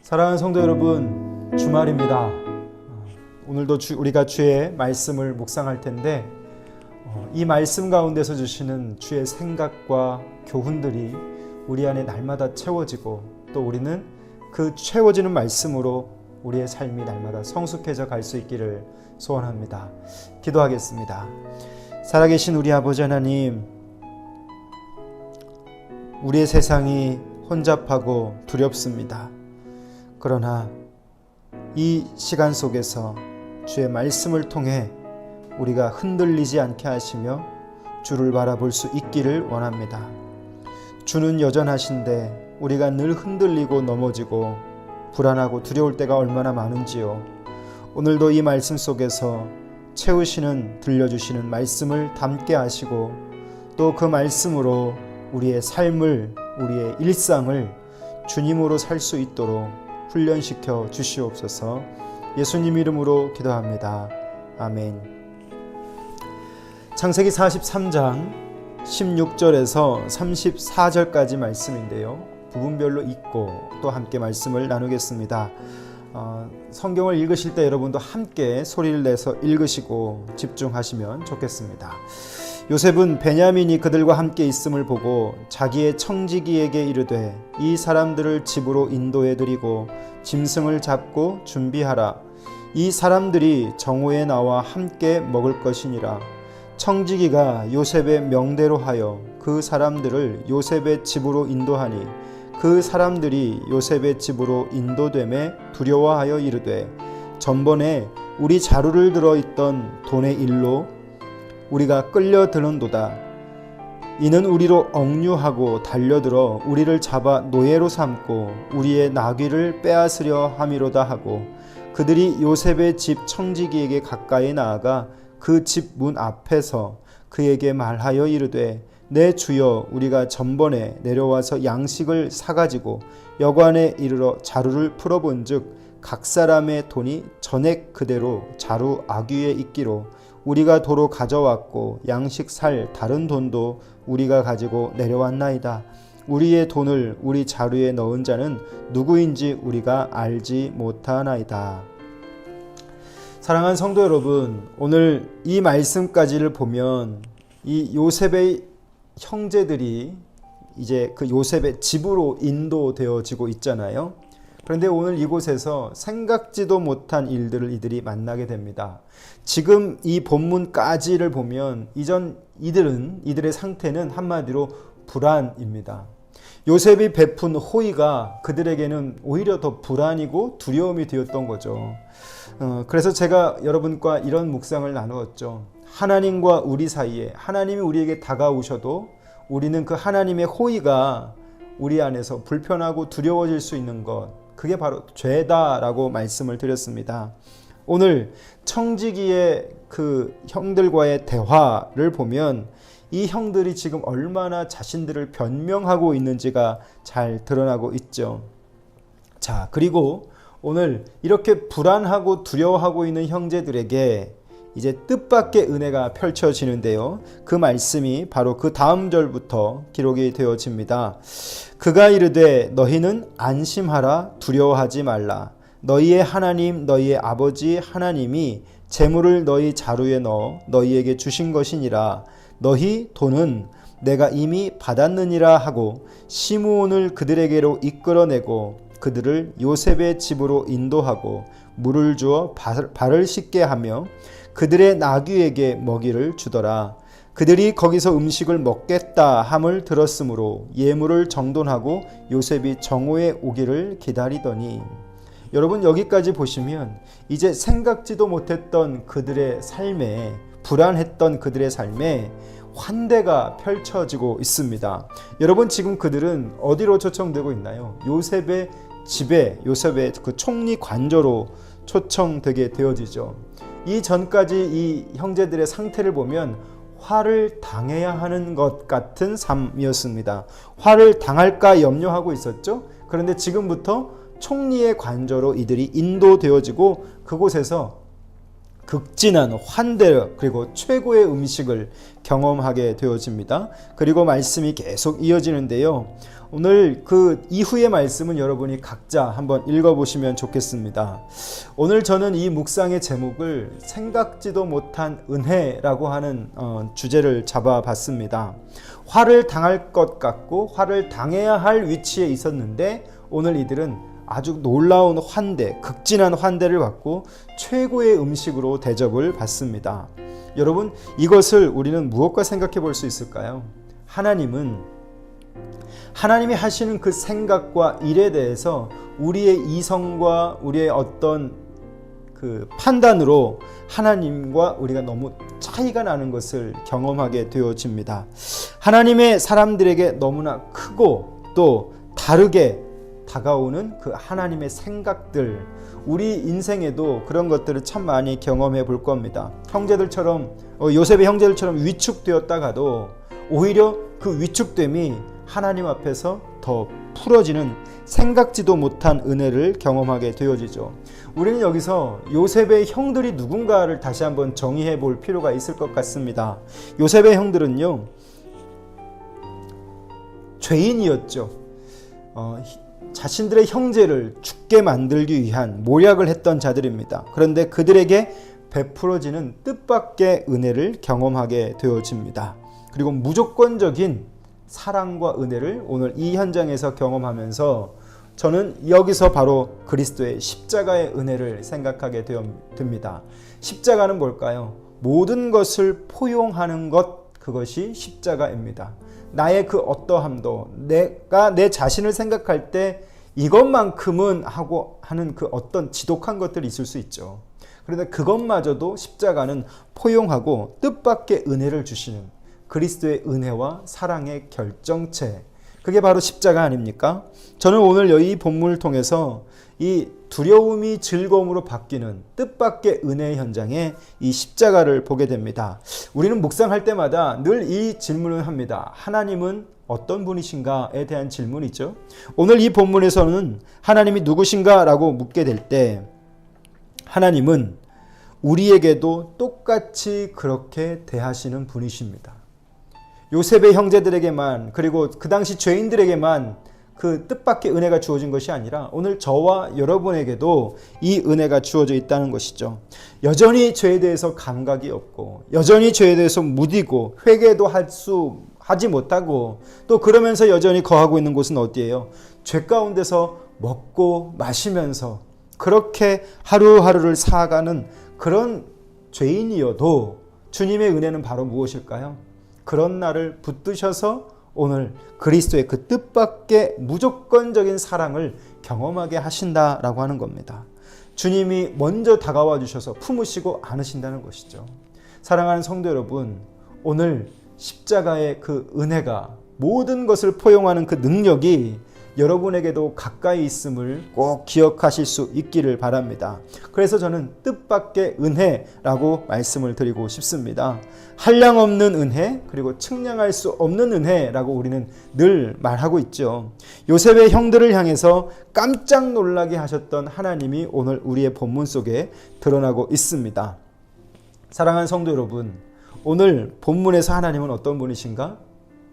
사랑하는 성도 여러분, 주말입니다. 오늘도 우리가 주의 말씀을 묵상할 텐데 이 말씀 가운데서 주시는 주의 생각과 교훈들이 우리 안에 날마다 채워지고 또 우리는 그 채워지는 말씀으로 우리의 삶이 날마다 성숙해져 갈 수 있기를 소원합니다. 기도하겠습니다. 살아계신 우리 아버지 하나님, 우리의 세상이 혼잡하고 두렵습니다. 그러나 이 시간 속에서 주의 말씀을 통해 우리가 흔들리지 않게 하시며 주를 바라볼 수 있기를 원합니다. 주는 여전하신데 우리가 늘 흔들리고 넘어지고 불안하고 두려울 때가 얼마나 많은지요. 오늘도 이 말씀 속에서 채우시는, 들려주시는 말씀을 담게 하시고 또 그 말씀으로 우리의 삶을, 우리의 일상을 주님으로 살 수 있도록 훈련시켜 주시옵소서. 예수님 이름으로 기도합니다. 아멘. 창세기 43장 16절에서 34절까지 말씀인데요. 부분별로 읽고 또 함께 말씀을 나누겠습니다. 성경을 읽으실 때 여러분도 함께 소리를 내서 읽으시고 집중하시면 좋겠습니다. 요셉은 베냐민이 그들과 함께 있음을 보고 자기의 청지기에게 이르되 이 사람들을 집으로 인도해 드리고 짐승을 잡고 준비하라. 이 사람들이 정오에 나와 함께 먹을 것이니라. 청지기가 요셉의 명대로 하여 그 사람들을 요셉의 집으로 인도하니 그 사람들이 요셉의 집으로 인도됨에 두려워하여 이르되 전번에 우리 자루를 들어있던 돈의 일로 우리가 끌려드는도다. 이는 우리로 억류하고 달려들어 우리를 잡아 노예로 삼고 우리의 나귀를 빼앗으려 함이로다 하고 그들이 요셉의 집 청지기에게 가까이 나아가 그 집 문 앞에서 그에게 말하여 이르되 내 주여, 우리가 전번에 내려와서 양식을 사가지고 여관에 이르러 자루를 풀어본즉 각 사람의 돈이 전액 그대로 자루 아귀에 있기로 우리가 도로 가져왔고 양식 살 다른 돈도 우리가 가지고 내려왔나이다. 우리의 돈을 우리 자루에 넣은 자는 누구인지 우리가 알지 못하나이다. 사랑하는 성도 여러분, 오늘 이 말씀까지를 보면 이 요셉의 형제들이 이제 그 요셉의 집으로 인도되어지고 있잖아요. 그런데 오늘 이곳에서 생각지도 못한 일들을 이들이 만나게 됩니다. 지금 이 본문까지를 보면 이들의 상태는 한마디로 불안입니다. 요셉이 베푼 호의가 그들에게는 오히려 더 불안이고 두려움이 되었던 거죠. 그래서 제가 여러분과 이런 묵상을 나누었죠. 하나님과 우리 사이에, 하나님이 우리에게 다가오셔도 우리는 그 하나님의 호의가 우리 안에서 불편하고 두려워질 수 있는 것, 그게 바로 죄다라고 말씀을 드렸습니다. 오늘 청지기의 그 형들과의 대화를 보면 이 형들이 지금 얼마나 자신들을 변명하고 있는지가 잘 드러나고 있죠. 자, 그리고 오늘 이렇게 불안하고 두려워하고 있는 형제들에게 이제 뜻밖의 은혜가 펼쳐지는데요. 그 말씀이 바로 그 다음 절부터 기록이 되어집니다. 그가 이르되 너희는 안심하라, 두려워하지 말라. 너희의 하나님, 너희의 아버지 하나님이 재물을 너희 자루에 넣어 너희에게 주신 것이니라. 너희 돈은 내가 이미 받았느니라 하고 시므온을 그들에게로 이끌어내고 그들을 요셉의 집으로 인도하고 물을 주어 발을 씻게 하며 그들의 나귀에게 먹이를 주더라. 그들이 거기서 음식을 먹겠다 함을 들었으므로 예물을 정돈하고 요셉이 정오에 오기를 기다리더니, 여러분 여기까지 보시면 이제 생각지도 못했던 그들의 삶에, 불안했던 그들의 삶에 환대가 펼쳐지고 있습니다. 여러분 지금 그들은 어디로 초청되고 있나요? 요셉의 집에, 요셉의 그 총리 관저로 초청되게 되어지죠. 이 전까지 이 형제들의 상태를 보면 화를 당해야 하는 것 같은 삶이었습니다. 화를 당할까 염려하고 있었죠. 그런데 지금부터 총리의 관저로 이들이 인도되어지고 그곳에서 극진한 환대 그리고 최고의 음식을 경험하게 되어집니다. 그리고 말씀이 계속 이어지는데요. 오늘 그 이후의 말씀은 여러분이 각자 한번 읽어보시면 좋겠습니다. 오늘 저는 이 묵상의 제목을 생각지도 못한 은혜라고 하는 주제를 잡아봤습니다. 화를 당할 것 같고 화를 당해야 할 위치에 있었는데 오늘 이들은 아주 놀라운 환대, 극진한 환대를 받고 최고의 음식으로 대접을 받습니다. 여러분, 이것을 우리는 무엇과 생각해 볼 수 있을까요? 하나님이 하시는 그 생각과 일에 대해서 우리의 이성과 우리의 어떤 그 판단으로 하나님과 우리가 너무 차이가 나는 것을 경험하게 되어집니다. 하나님의 사람들에게 너무나 크고 또 다르게 다가오는 그 하나님의 생각들, 우리 인생에도 그런 것들을 참 많이 경험해 볼 겁니다. 형제들처럼 요셉의 형제들처럼 위축되었다가도 오히려 그 위축됨이 하나님 앞에서 더 풀어지는 생각지도 못한 은혜를 경험하게 되어지죠. 우리는 여기서 요셉의 형들이 누군가를 다시 한번 정의해 볼 필요가 있을 것 같습니다. 요셉의 형들은요, 죄인이었죠. 자신들의 형제를 죽게 만들기 위한 모략을 했던 자들입니다. 그런데 그들에게 베풀어지는 뜻밖의 은혜를 경험하게 되어집니다. 그리고 무조건적인 사랑과 은혜를 오늘 이 현장에서 경험하면서 저는 여기서 바로 그리스도의 십자가의 은혜를 생각하게 됩니다. 십자가는 뭘까요? 모든 것을 포용하는 것, 그것이 십자가입니다. 나의 그 어떠함도, 내가 내 자신을 생각할 때 이것만큼은 하고 하는 그 어떤 지독한 것들이 있을 수 있죠. 그런데 그것마저도 십자가는 포용하고 뜻밖의 은혜를 주시는 그리스도의 은혜와 사랑의 결정체, 그게 바로 십자가 아닙니까? 저는 오늘 이 본문을 통해서 이 두려움이 즐거움으로 바뀌는 뜻밖의 은혜의 현장에 이 십자가를 보게 됩니다. 우리는 묵상할 때마다 늘 이 질문을 합니다. 하나님은 어떤 분이신가에 대한 질문이죠. 오늘 이 본문에서는 하나님이 누구신가 라고 묻게 될 때 하나님은 우리에게도 똑같이 그렇게 대하시는 분이십니다. 요셉의 형제들에게만, 그리고 그 당시 죄인들에게만 그 뜻밖의 은혜가 주어진 것이 아니라 오늘 저와 여러분에게도 이 은혜가 주어져 있다는 것이죠. 여전히 죄에 대해서 감각이 없고, 여전히 죄에 대해서 무디고, 회개도 하지 못하고, 또 그러면서 여전히 거하고 있는 곳은 어디예요? 죄 가운데서 먹고 마시면서 그렇게 하루하루를 살아가는 그런 죄인이어도 주님의 은혜는 바로 무엇일까요? 그런 나를 붙드셔서 오늘 그리스도의 그 뜻밖의 무조건적인 사랑을 경험하게 하신다라고 하는 겁니다. 주님이 먼저 다가와 주셔서 품으시고 안으신다는 것이죠. 사랑하는 성도 여러분, 오늘 십자가의 그 은혜가, 모든 것을 포용하는 그 능력이 여러분에게도 가까이 있음을 꼭 기억하실 수 있기를 바랍니다. 그래서 저는 뜻밖의 은혜라고 말씀을 드리고 싶습니다. 한량없는 은혜, 그리고 측량할 수 없는 은혜라고 우리는 늘 말하고 있죠. 요셉의 형들을 향해서 깜짝 놀라게 하셨던 하나님이 오늘 우리의 본문 속에 드러나고 있습니다. 사랑하는 성도 여러분, 오늘 본문에서 하나님은 어떤 분이신가?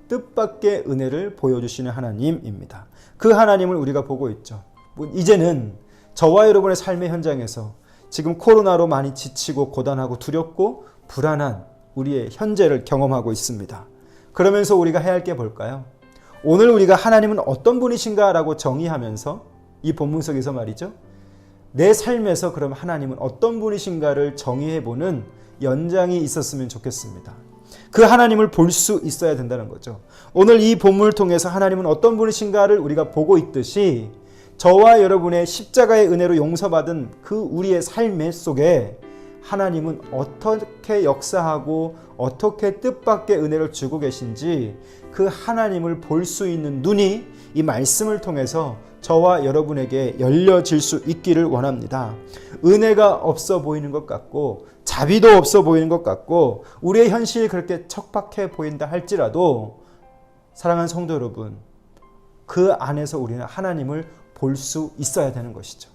뜻밖의 은혜를 보여주시는 하나님입니다. 그 하나님을 우리가 보고 있죠. 이제는 저와 여러분의 삶의 현장에서 지금 코로나로 많이 지치고 고단하고 두렵고 불안한 우리의 현재를 경험하고 있습니다. 그러면서 우리가 해야 할 게 뭘까요? 오늘 우리가 하나님은 어떤 분이신가 라고 정의하면서 이 본문 속에서 말이죠, 내 삶에서 그럼 하나님은 어떤 분이신가를 정의해보는 연장이 있었으면 좋겠습니다. 그 하나님을 볼 수 있어야 된다는 거죠. 오늘 이 본문을 통해서 하나님은 어떤 분이신가를 우리가 보고 있듯이 저와 여러분의 십자가의 은혜로 용서받은 그 우리의 삶 속에 하나님은 어떻게 역사하고 어떻게 뜻밖의 은혜를 주고 계신지 그 하나님을 볼 수 있는 눈이 이 말씀을 통해서 저와 여러분에게 열려질 수 있기를 원합니다. 은혜가 없어 보이는 것 같고 자비도 없어 보이는 것 같고 우리의 현실이 그렇게 척박해 보인다 할지라도 사랑하는 성도 여러분, 그 안에서 우리는 하나님을 볼 수 있어야 되는 것이죠.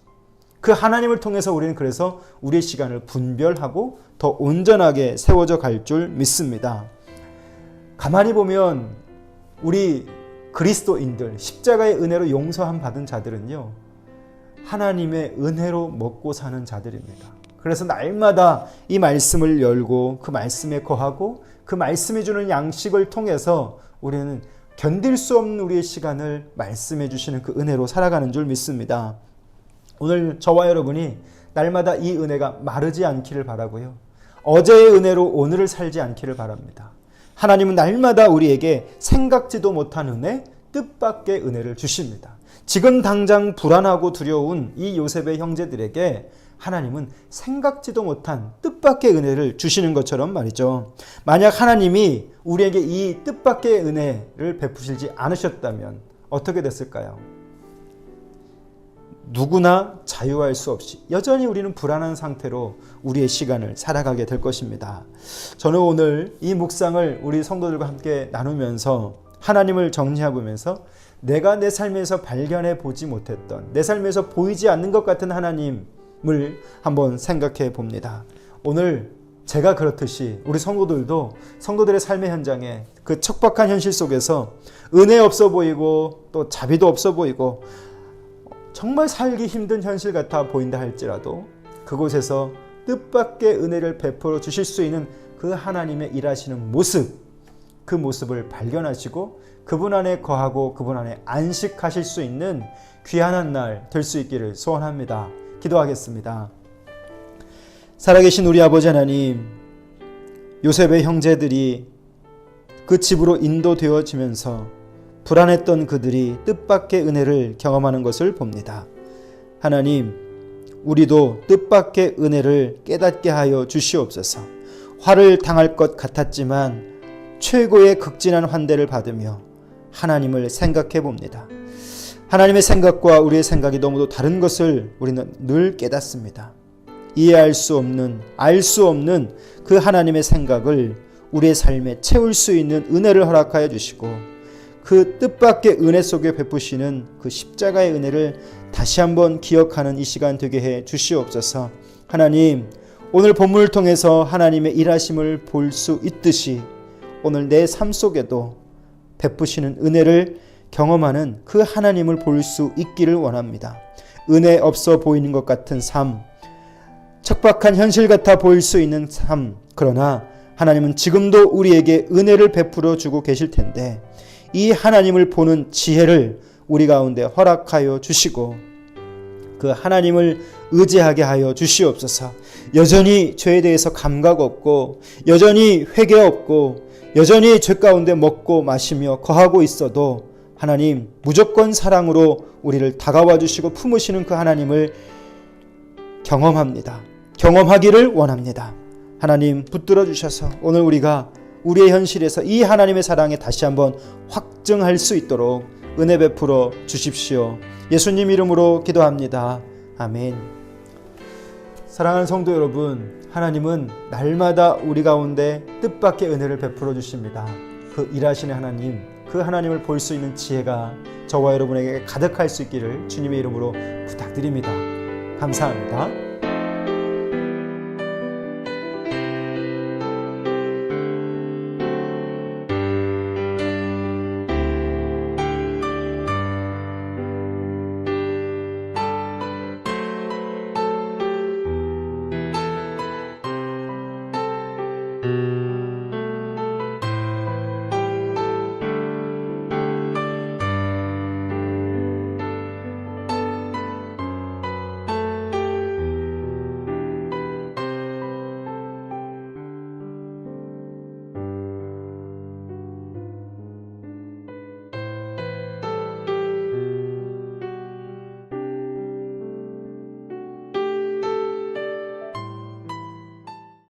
그 하나님을 통해서 우리는 그래서 우리의 시간을 분별하고 더 온전하게 세워져 갈 줄 믿습니다. 가만히 보면 우리 그리스도인들, 십자가의 은혜로 용서함 받은 자들은요, 하나님의 은혜로 먹고 사는 자들입니다. 그래서 날마다 이 말씀을 열고 그 말씀에 거하고 그 말씀이 주는 양식을 통해서 우리는 견딜 수 없는 우리의 시간을 말씀해 주시는 그 은혜로 살아가는 줄 믿습니다. 오늘 저와 여러분이 날마다 이 은혜가 마르지 않기를 바라고요. 어제의 은혜로 오늘을 살지 않기를 바랍니다. 하나님은 날마다 우리에게 생각지도 못한 은혜, 뜻밖의 은혜를 주십니다. 지금 당장 불안하고 두려운 이 요셉의 형제들에게 하나님은 생각지도 못한 뜻밖의 은혜를 주시는 것처럼 말이죠. 만약 하나님이 우리에게 이 뜻밖의 은혜를 베푸시지 않으셨다면 어떻게 됐을까요? 누구나 자유할 수 없이 여전히 우리는 불안한 상태로 우리의 시간을 살아가게 될 것입니다. 저는 오늘 이 묵상을 우리 성도들과 함께 나누면서 하나님을 정리해보면서 내가 내 삶에서 발견해 보지 못했던, 내 삶에서 보이지 않는 것 같은 하나님을 한번 생각해 봅니다. 오늘 제가 그렇듯이 우리 성도들도 성도들의 삶의 현장에 그 척박한 현실 속에서 은혜 없어 보이고 또 자비도 없어 보이고 정말 살기 힘든 현실 같아 보인다 할지라도 그곳에서 뜻밖의 은혜를 베풀어 주실 수 있는 그 하나님의 일하시는 모습, 그 모습을 발견하시고 그분 안에 거하고 그분 안에 안식하실 수 있는 귀한 날 될 수 있기를 소원합니다. 기도하겠습니다. 살아계신 우리 아버지 하나님, 요셉의 형제들이 그 집으로 인도되어지면서 불안했던 그들이 뜻밖의 은혜를 경험하는 것을 봅니다. 하나님, 우리도 뜻밖의 은혜를 깨닫게 하여 주시옵소서. 화를 당할 것 같았지만 최고의 극진한 환대를 받으며 하나님을 생각해 봅니다. 하나님의 생각과 우리의 생각이 너무도 다른 것을 우리는 늘 깨닫습니다. 이해할 수 없는, 알 수 없는 그 하나님의 생각을 우리의 삶에 채울 수 있는 은혜를 허락하여 주시고 그 뜻밖의 은혜 속에 베푸시는 그 십자가의 은혜를 다시 한번 기억하는 이 시간 되게 해 주시옵소서. 하나님, 오늘 본문을 통해서 하나님의 일하심을 볼 수 있듯이 오늘 내 삶 속에도 베푸시는 은혜를 경험하는 그 하나님을 볼 수 있기를 원합니다. 은혜 없어 보이는 것 같은 삶, 척박한 현실 같아 보일 수 있는 삶, 그러나 하나님은 지금도 우리에게 은혜를 베풀어 주고 계실 텐데 이 하나님을 보는 지혜를 우리 가운데 허락하여 주시고 그 하나님을 의지하게 하여 주시옵소서. 여전히 죄에 대해서 감각 없고 여전히 회개 없고 여전히 죄 가운데 먹고 마시며 거하고 있어도 하나님 무조건 사랑으로 우리를 다가와 주시고 품으시는 그 하나님을 경험합니다. 경험하기를 원합니다. 하나님 붙들어 주셔서 오늘 우리가 우리의 현실에서 이 하나님의 사랑에 다시 한번 확증할 수 있도록 은혜 베풀어 주십시오. 예수님 이름으로 기도합니다. 아멘. 사랑하는 성도 여러분, 하나님은 날마다 우리 가운데 뜻밖의 은혜를 베풀어 주십니다. 그 일하시는 하나님, 그 하나님을 볼 수 있는 지혜가 저와 여러분에게 가득할 수 있기를 주님의 이름으로 부탁드립니다. 감사합니다.